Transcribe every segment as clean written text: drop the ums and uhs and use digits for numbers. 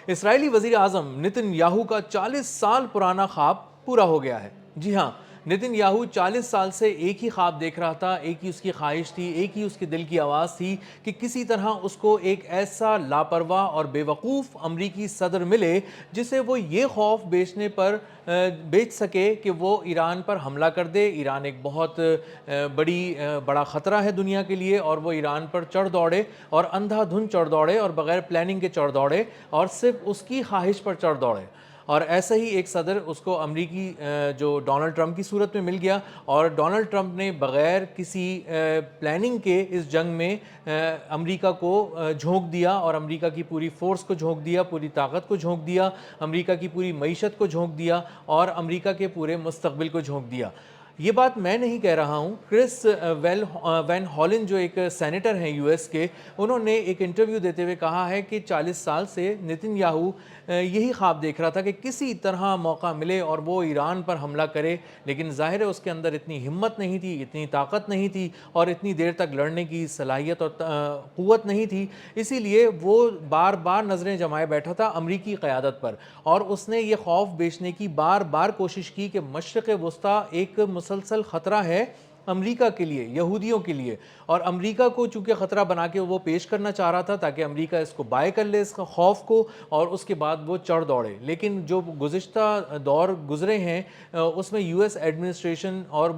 اسرائیلی وزیر اعظم نتن یاہو کا 40 سال پرانا خواب پورا ہو گیا ہے۔ جی ہاں، نتن یاہو 40 سال سے ایک ہی خواب دیکھ رہا تھا، ایک ہی اس کی خواہش تھی، ایک ہی اس کے دل کی آواز تھی کہ کسی طرح اس کو ایک ایسا لاپرواہ اور بے وقوف امریکی صدر ملے جسے وہ یہ خوف بیچ سکے کہ وہ ایران پر حملہ کر دے۔ ایران ایک بہت بڑا خطرہ ہے دنیا کے لیے، اور وہ ایران پر چڑھ دوڑے اور اندھا دھند چڑھ دوڑے اور بغیر پلاننگ کے چڑھ دوڑے اور صرف اس کی خواہش پر چڑھ دوڑے۔ اور ایسا ہی ایک صدر اس کو امریکی جو ڈونلڈ ٹرمپ کی صورت میں مل گیا، اور ڈونلڈ ٹرمپ نے بغیر کسی پلاننگ کے اس جنگ میں امریکہ کو جھونک دیا، اور امریکہ کی پوری فورس کو جھونک دیا، پوری طاقت کو جھونک دیا، امریکہ کی پوری معیشت کو جھونک دیا، اور امریکہ کے پورے مستقبل کو جھونک دیا۔ یہ بات میں نہیں کہہ رہا ہوں، کرس وین ہالن جو ایک سینیٹر ہیں یو ایس کے، انہوں نے ایک انٹرویو دیتے ہوئے کہا ہے کہ 40 سال سے نتن یاہو یہی خواب دیکھ رہا تھا کہ کسی طرح موقع ملے اور وہ ایران پر حملہ کرے، لیکن ظاہر ہے اس کے اندر اتنی ہمت نہیں تھی، اتنی طاقت نہیں تھی، اور اتنی دیر تک لڑنے کی صلاحیت اور قوت نہیں تھی۔ اسی لیے وہ بار بار نظریں جمائے بیٹھا تھا امریکی قیادت پر، اور اس نے یہ خوف بیچنے کی بار بار کوشش کی کہ مشرق وسطیٰ ایک مسلسل خطرہ ہے امریکہ کے لیے، یہودیوں کے لیے، اور امریکہ کو چونکہ خطرہ بنا کے وہ پیش کرنا چاہ رہا تھا تاکہ امریکہ اس کو بائے کر لے، اس کا خوف کو، اور اس کے بعد وہ چڑھ دوڑے۔ لیکن جو گزشتہ دور گزرے ہیں اس میں یو ایس ایڈمنسٹریشن اور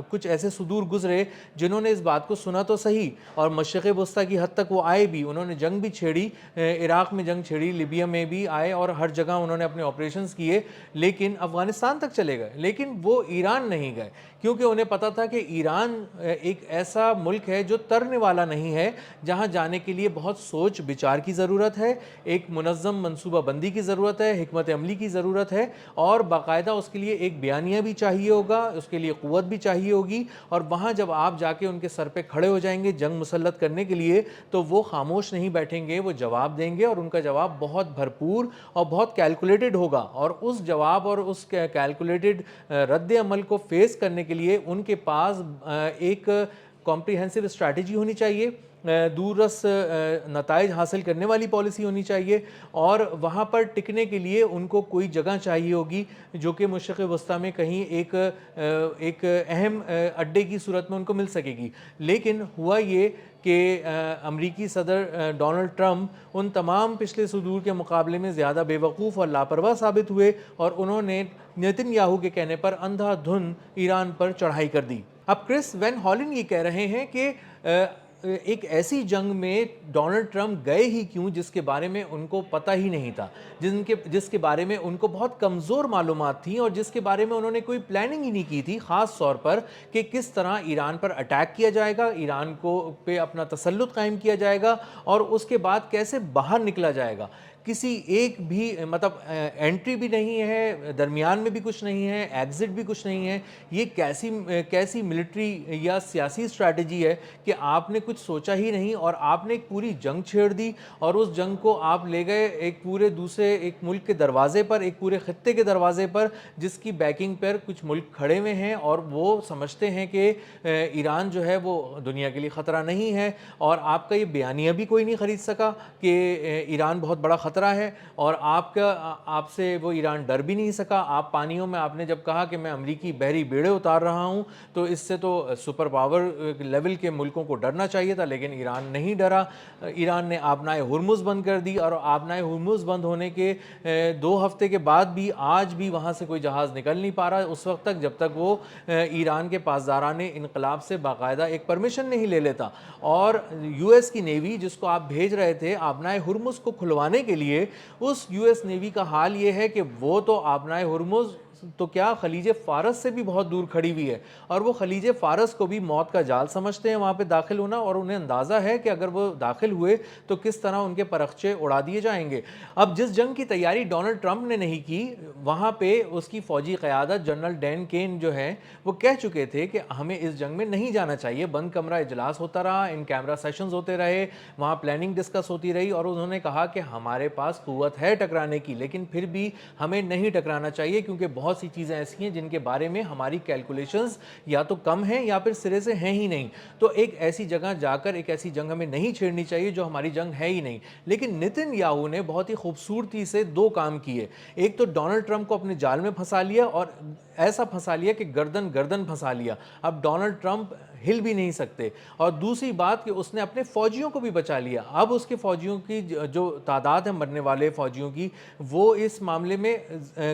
کچھ ایسے صدور گزرے جنہوں نے اس بات کو سنا تو صحیح، اور مشرق وسطیٰ کی حد تک وہ آئے بھی، انہوں نے جنگ بھی چھیڑی، عراق میں جنگ چھیڑی، لیبیا میں بھی آئے، اور ہر جگہ انہوں نے اپنے آپریشنز کیے، لیکن افغانستان تک چلے گئے، لیکن وہ ایران نہیں گئے، کیونکہ انہیں پتا تھا کہ ایران ایک ایسا ملک ہے جو ترنے والا نہیں ہے، جہاں جانے کے لیے بہت سوچ بچار کی ضرورت ہے، ایک منظم منصوبہ بندی کی ضرورت ہے، حکمت عملی کی ضرورت ہے، اور باقاعدہ اس کے لیے ایک بیانیہ بھی چاہیے ہوگا، اس کے لیے قوت بھی چاہیے ہوگی، اور وہاں جب آپ جا کے ان کے سر پہ کھڑے ہو جائیں گے جنگ مسلط کرنے کے لیے، تو وہ خاموش نہیں بیٹھیں گے، وہ جواب دیں گے، اور ان کا جواب بہت بھرپور اور بہت کیلکولیٹڈ ہوگا، اور اس جواب اور اس کیلکولیٹڈ رد عمل کو فیس کرنے کے لیے ان کے پاس ایک کمپریہنسو اسٹریٹجی ہونی چاہیے، دور رس نتائج حاصل کرنے والی پالیسی ہونی چاہیے، اور وہاں پر ٹکنے کے لیے ان کو کوئی جگہ چاہیے ہوگی جو کہ مشرق وسطیٰ میں کہیں ایک اہم اڈے کی صورت میں ان کو مل سکے گی۔ لیکن ہوا یہ کہ امریکی صدر ڈونلڈ ٹرمپ ان تمام پچھلے صدور کے مقابلے میں زیادہ بے وقوف اور لاپرواہ ثابت ہوئے، اور انہوں نے نتن یاہو کے کہنے پر اندھا دھند ایران پر چڑھائی کر دی۔ اب کرس وین ہالن یہ کہہ رہے ہیں کہ ایک ایسی جنگ میں ڈونلڈ ٹرمپ گئے ہی کیوں جس کے بارے میں ان کو پتہ ہی نہیں تھا، جس کے بارے میں ان کو بہت کمزور معلومات تھیں، اور جس کے بارے میں انہوں نے کوئی پلاننگ ہی نہیں کی تھی، خاص طور پر کہ کس طرح ایران پر اٹیک کیا جائے گا، ایران پہ اپنا تسلط قائم کیا جائے گا، اور اس کے بعد کیسے باہر نکلا جائے گا۔ کسی ایک بھی انٹری بھی نہیں ہے، درمیان میں بھی کچھ نہیں ہے، ایگزٹ بھی کچھ نہیں ہے۔ یہ کیسی ملٹری یا سیاسی اسٹریٹجی ہے کہ آپ نے کچھ سوچا ہی نہیں، اور آپ نے ایک پوری جنگ چھیڑ دی، اور اس جنگ کو آپ لے گئے ایک پورے دوسرے ایک ملک کے دروازے پر، ایک پورے خطے کے دروازے پر، جس کی بیکنگ پر کچھ ملک کھڑے ہوئے ہیں، اور وہ سمجھتے ہیں کہ ایران جو ہے وہ دنیا کے لیے خطرہ نہیں ہے، اور آپ کا یہ بیانیہ بھی کوئی نہیں خرید سکا کہ ایران بہت بڑا خطرہ ہے، اور آپ سے وہ ایران ڈر بھی نہیں سکا۔ آپ پانیوں میں آپ نے جب کہا کہ میں امریکی بحری بیڑے اتار رہا ہوں، تو اس سے تو سپر پاور لیول کے ملکوں کو ڈرنا چاہیے تھا، لیکن ایران نہیں ڈرا۔ ایران نے آبنائے ہرمز بند کر دی، اور آبنائے ہرمز بند ہونے کے 2 ہفتے کے بعد بھی آج بھی وہاں سے کوئی جہاز نکل نہیں پا رہا اس وقت تک جب تک وہ ایران کے پاسداران انقلاب سے باقاعدہ ایک پرمیشن نہیں لے لیتا۔ اور یو ایس کی نیوی جس کو آپ بھیج رہے تھے آبنائے ہرمز کو کھلوانے کے لیے، اس یو ایس نیوی کا حال یہ ہے کہ وہ تو آبنائے ہرمز تو کیا خلیج فارس سے بھی بہت دور کھڑی ہوئی ہے، اور وہ خلیج فارس کو بھی موت کا جال سمجھتے ہیں وہاں پہ داخل ہونا، اور انہیں اندازہ ہے کہ اگر وہ داخل ہوئے تو کس طرح ان کے پرخچے اڑا دیے جائیں گے۔ اب جس جنگ کی تیاری ڈونلڈ ٹرمپ نے نہیں کی، وہاں پہ اس کی فوجی قیادت جنرل ڈین کین جو ہے وہ کہہ چکے تھے کہ ہمیں اس جنگ میں نہیں جانا چاہیے، بند کمرہ اجلاس ہوتا رہا، ان کیمرہ سیشنز ہوتے رہے، وہاں پلاننگ ڈسکس ہوتی رہی، اور انہوں نے کہا کہ ہمارے پاس قوت ہے ٹکرانے کی، لیکن پھر بھی ہمیں نہیں ٹکرانا چاہیے کیونکہ بہت بہت سی چیزیں ایسی ہیں جن کے بارے میں ہماری کیلکولیشنز یا تو کم ہیں یا پھر سرے سے ہیں ہی نہیں. تو ایک ایسی جگہ جا کر ایک ایسی جنگ ہمیں نہیں چھیڑنی چاہیے جو ہماری جنگ ہے ہی نہیں. لیکن نتن یاہو نے بہت ہی خوبصورتی سے دو کام کیے. ایک تو ڈونلڈ ٹرمپ کو اپنے جال میں پھنسا لیا اور ایسا پھنسا لیا کہ گردن گردن پھنسا لیا. اب ڈونلڈ ٹرمپ ہل بھی نہیں سکتے. اور دوسری بات کہ اس نے اپنے فوجیوں کو بھی بچا لیا. اب اس کے فوجیوں کی جو تعداد ہے مرنے والے فوجیوں کی وہ اس معاملے میں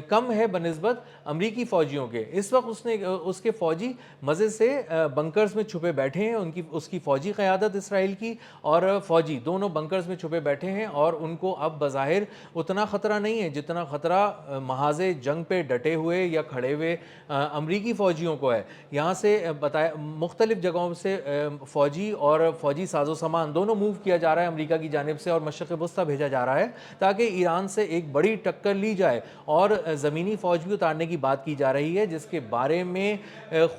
کم ہے بنسبت امریکی فوجیوں کے. اس وقت اس کے فوجی مزے سے بنکرز میں چھپے بیٹھے ہیں. اس کی فوجی قیادت اسرائیل کی اور فوجی دونوں بنکرز میں چھپے بیٹھے ہیں اور ان کو اب بظاہر اتنا خطرہ نہیں ہے جتنا خطرہ محاذ جنگ پہ ڈٹے ہوئے یا کھڑے ہوئے امریکی فوجیوں کو ہے. یہاں سے مختلف جگہوں سے فوجی اور فوجی ساز و سامان دونوں موو کیا جا رہا ہے امریکہ کی جانب سے اور مشرق وسطیٰ بھیجا جا رہا ہے تاکہ ایران سے ایک بڑی ٹکر لی جائے. اور زمینی فوج بھی اتارنے کی بات کی جا رہی ہے جس کے بارے میں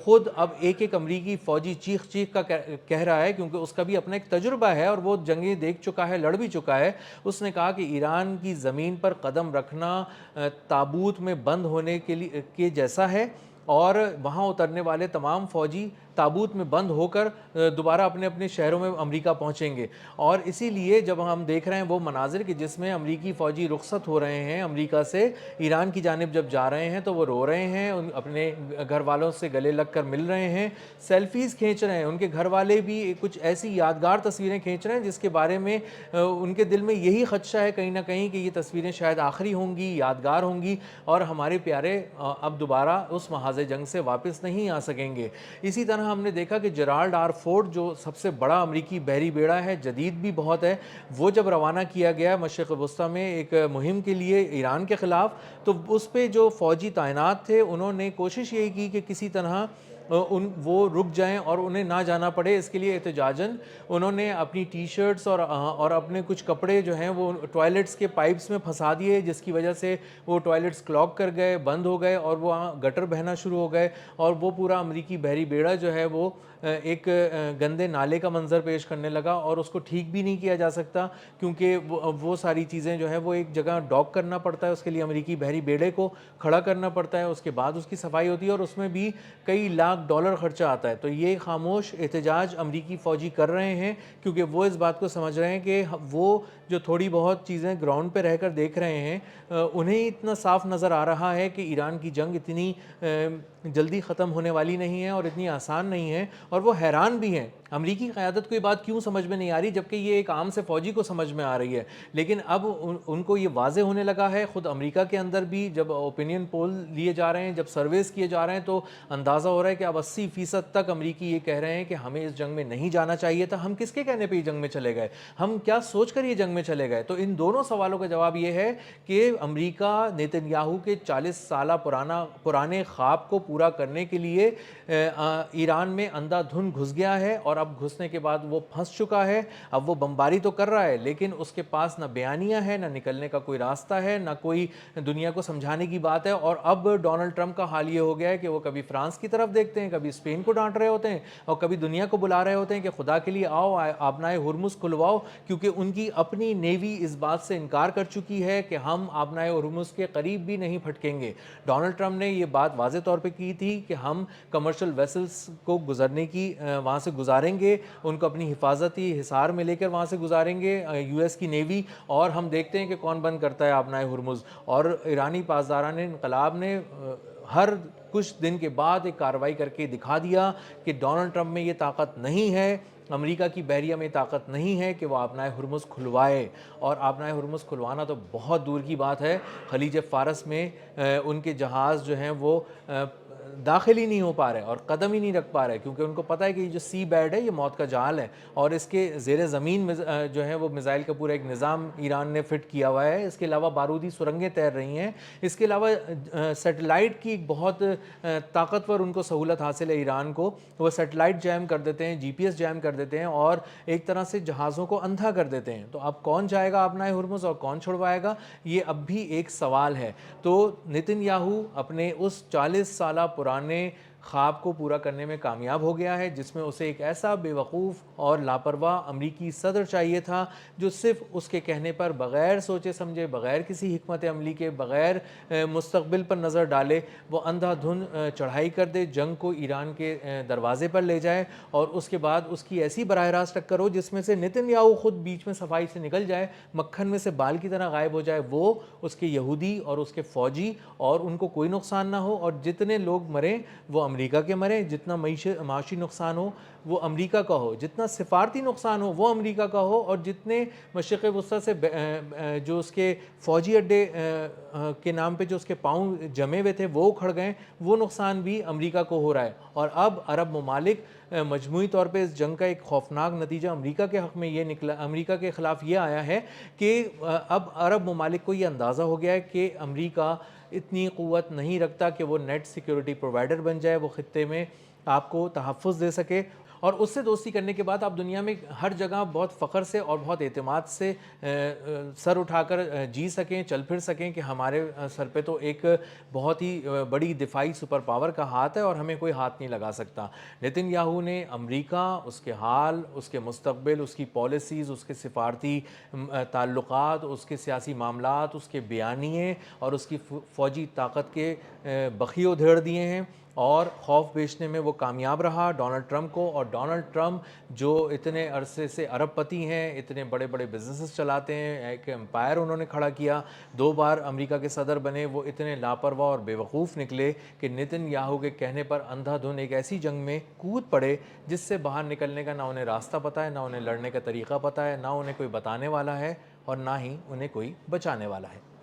خود اب ایک امریکی فوجی چیخ کا کہہ رہا ہے کیونکہ اس کا بھی اپنا ایک تجربہ ہے اور وہ جنگیں دیکھ چکا ہے, لڑ بھی چکا ہے. اس نے کہا کہ ایران کی زمین پر قدم رکھنا تابوت میں بند ہونے کے جیسا ہے اور وہاں اترنے والے تمام فوجی تابوت میں بند ہو کر دوبارہ اپنے اپنے شہروں میں امریکہ پہنچیں گے. اور اسی لیے جب ہم دیکھ رہے ہیں وہ مناظر کہ جس میں امریکی فوجی رخصت ہو رہے ہیں امریکہ سے ایران کی جانب جب جا رہے ہیں تو وہ رو رہے ہیں, اپنے گھر والوں سے گلے لگ کر مل رہے ہیں, سیلفیز کھینچ رہے ہیں. ان کے گھر والے بھی کچھ ایسی یادگار تصویریں کھینچ رہے ہیں جس کے بارے میں ان کے دل میں یہی خدشہ ہے کہیں نہ کہیں کہ یہ تصویریں شاید آخری ہوں گی, یادگار ہوں گی اور ہمارے پیارے اب دوبارہ اس محاذ جنگ سے واپس نہیں آ سکیں گے. اسی طرح ہم نے دیکھا کہ جرالڈ آر فورڈ جو سب سے بڑا امریکی بحری بیڑا ہے, جدید بھی بہت ہے, وہ جب روانہ کیا گیا مشرق وسطیٰ میں ایک مہم کے لیے ایران کے خلاف تو اس پہ جو فوجی تعینات تھے انہوں نے کوشش یہی کی کہ کسی طرح وہ رک جائیں اور انہیں نہ جانا پڑے. اس کے لیے احتجاجاً انہوں نے اپنی ٹی شرٹس اور اپنے کچھ کپڑے جو ہیں وہ ٹوائلٹس کے پائپس میں پھنسا دیے جس کی وجہ سے وہ ٹوائلٹس کلاگ کر گئے, بند ہو گئے اور وہاں گٹر بہنا شروع ہو گئے اور وہ پورا امریکی بحری بیڑا جو ہے وہ ایک گندے نالے کا منظر پیش کرنے لگا اور اس کو ٹھیک بھی نہیں کیا جا سکتا کیونکہ وہ ساری چیزیں جو ہے وہ ایک جگہ ڈاک کرنا پڑتا ہے. اس کے لیے امریکی بحری بیڑے کو کھڑا کرنا پڑتا ہے, اس کے بعد اس کی صفائی ہوتی ہے اور اس میں بھی کئی لاکھ ڈالر خرچہ آتا ہے. تو یہ خاموش احتجاج امریکی فوجی کر رہے ہیں کیونکہ وہ اس بات کو سمجھ رہے ہیں کہ وہ جو تھوڑی بہت چیزیں گراؤنڈ پہ رہ کر دیکھ رہے ہیں انہیں اتنا صاف نظر آ رہا ہے کہ ایران کی جنگ اتنی جلدی ختم ہونے والی نہیں ہے اور اتنی آسان نہیں ہے. اور وہ حیران بھی ہیں امریکی قیادت کو یہ بات کیوں سمجھ میں نہیں آ رہی جبکہ یہ ایک عام سے فوجی کو سمجھ میں آ رہی ہے. لیکن اب ان کو یہ واضح ہونے لگا ہے خود امریکہ کے اندر بھی جب اوپینین پول لیے جا رہے ہیں, جب سرویز کیے جا رہے ہیں تو اندازہ ہو رہا ہے کہ اب 80% تک امریکی یہ کہہ رہے ہیں کہ ہمیں اس جنگ میں نہیں جانا چاہیے تھا. ہم کس کے کہنے پہ یہ جنگ میں چلے گئے, ہم کیا سوچ کر یہ جنگ میں چلے گئے. تو ان دونوں سوالوں کا جواب یہ ہے کہ امریکہ نیتن یاہو کے 40 سالہ پرانے خواب کو پورا کرنے کے لیے ایران میں اندھا دھند گھس گیا ہے اور اب گھسنے کے بعد وہ پھنس چکا ہے. اب وہ بمباری تو کر رہا ہے لیکن اس کے پاس نہ بیانیہ ہے, نہ نکلنے کا کوئی راستہ ہے, نہ کوئی دنیا کو سمجھانے کی بات ہے. اور اب ڈونلڈ ٹرمپ کا حال یہ ہو گیا ہے کہ وہ کبھی فرانس کی طرف دیکھتے ہیں, کبھی اسپین کو ڈانٹ رہے ہوتے ہیں اور کبھی دنیا کو بلا رہے ہوتے ہیں کہ خدا کے لیے آؤ آبنائے ہرمز کھلواؤ کیونکہ ان کی اپنی نیوی اس بات سے انکار کر چکی ہے کہ ہم آبنائے ہرمز کے قریب بھی نہیں پھٹکیں گے. ڈونلڈ ٹرمپ نے یہ بات واضح طور پہ کی تھی کہ ہم کمرشل ویسلز کو گزرنے کی وہاں سے گزاریں گے, ان کو اپنی حفاظتی حصار میں لے کر وہاں سے گزاریں گے یو ایس کی نیوی, اور ہم دیکھتے ہیں کہ کون بند کرتا ہے آبنائے ہرمز. اور ایرانی پاسداران انقلاب نے ہر کچھ دن کے بعد ایک کارروائی کر کے دکھا دیا کہ ڈونلڈ ٹرمپ میں یہ طاقت نہیں ہے, امریکہ کی بحریہ میں طاقت نہیں ہے کہ وہ آبنائے ہرمز کھلوائے. اور آبنائے ہرمز کھلوانا تو بہت دور کی بات ہے. خلیج فارس میں ان کے جہاز جو ہیں وہ داخل ہی نہیں ہو پا رہے اور قدم ہی نہیں رکھ پا رہے کیونکہ ان کو پتہ ہے کہ یہ جو سی بیڈ ہے یہ موت کا جال ہے اور اس کے زیر زمین جو ہے وہ میزائل کا پورا ایک نظام ایران نے فٹ کیا ہوا ہے. اس کے علاوہ بارودی سرنگیں تیر رہی ہیں, اس کے علاوہ سیٹلائٹ کی ایک بہت طاقتور ان کو سہولت حاصل ہے ایران کو. وہ سیٹلائٹ جیم کر دیتے ہیں, جی پی ایس جیم کر دیتے ہیں اور ایک طرح سے جہازوں کو اندھا کر دیتے ہیں. تو اب کون جائے گا آبنائے ہرمز اور کون چھڑوائے گا, یہ اب بھی ایک سوال ہے. تو نتن یاہو اپنے اس 40 سالہ پرانے خواب کو پورا کرنے میں کامیاب ہو گیا ہے، جس میں اسے ایک ایسا بے وقوف اور لاپرواہ امریکی صدر چاہیے تھا جو صرف اس کے کہنے پر بغیر سوچے سمجھے، بغیر کسی حکمت عملی کے، بغیر مستقبل پر نظر ڈالے وہ اندھا دھند چڑھائی کر دے، جنگ کو ایران کے دروازے پر لے جائے اور اس کے بعد اس کی ایسی براہ راست ٹکر ہو جس میں سے نتن یاہو خود بیچ میں صفائی سے نکل جائے، مکھن میں سے بال کی طرح غائب ہو جائے، وہ، اس کے یہودی اور اس کے فوجی، اور ان کو کوئی نقصان نہ ہو، اور جتنے لوگ مریں وہ امریکہ کے مریں، جتنا معاشی نقصان ہو وہ امریکہ کا ہو، جتنا سفارتی نقصان ہو وہ امریکہ کا ہو، اور جتنے مشرق وسطیٰ سے جو اس کے فوجی اڈے کے نام پہ جو اس کے پاؤں جمے ہوئے تھے وہ اکھڑ گئے، وہ نقصان بھی امریکہ کو ہو رہا ہے۔ اور اب عرب ممالک مجموعی طور پہ اس جنگ کا ایک خوفناک نتیجہ امریکہ کے حق میں یہ نکلا، امریکہ کے خلاف یہ آیا ہے کہ اب عرب ممالک کو یہ اندازہ ہو گیا ہے کہ امریکہ اتنی قوت نہیں رکھتا کہ وہ نیٹ سیکیورٹی پرووائڈر بن جائے، وہ خطے میں آپ کو تحفظ دے سکے، اور اس سے دوستی کرنے کے بعد آپ دنیا میں ہر جگہ بہت فخر سے اور بہت اعتماد سے سر اٹھا کر جی سکیں، چل پھر سکیں کہ ہمارے سر پہ تو ایک بہت ہی بڑی دفاعی سپر پاور کا ہاتھ ہے اور ہمیں کوئی ہاتھ نہیں لگا سکتا۔ نتن یاہو نے امریکہ، اس کے حال، اس کے مستقبل، اس کی پالیسیز، اس کے سفارتی تعلقات، اس کے سیاسی معاملات، اس کے بیانیے اور اس کی فوجی طاقت کے بخیے ادھیڑ دیے ہیں، اور خوف بیچنے میں وہ کامیاب رہا ڈونلڈ ٹرمپ کو۔ اور ڈونلڈ ٹرمپ جو اتنے عرصے سے ارب پتی ہیں، اتنے بڑے بڑے بزنسز چلاتے ہیں، ایک امپائر انہوں نے کھڑا کیا، 2 بار امریکہ کے صدر بنے، وہ اتنے لاپرواہ اور بے وقوف نکلے کہ نتن یاہو کے کہنے پر اندھا دھند ایک ایسی جنگ میں کود پڑے جس سے باہر نکلنے کا نہ انہیں راستہ پتہ ہے، نہ انہیں لڑنے کا طریقہ پتہ ہے، نہ انہیں کوئی بتانے والا ہے، اور نہ ہی انہیں کوئی بچانے والا ہے۔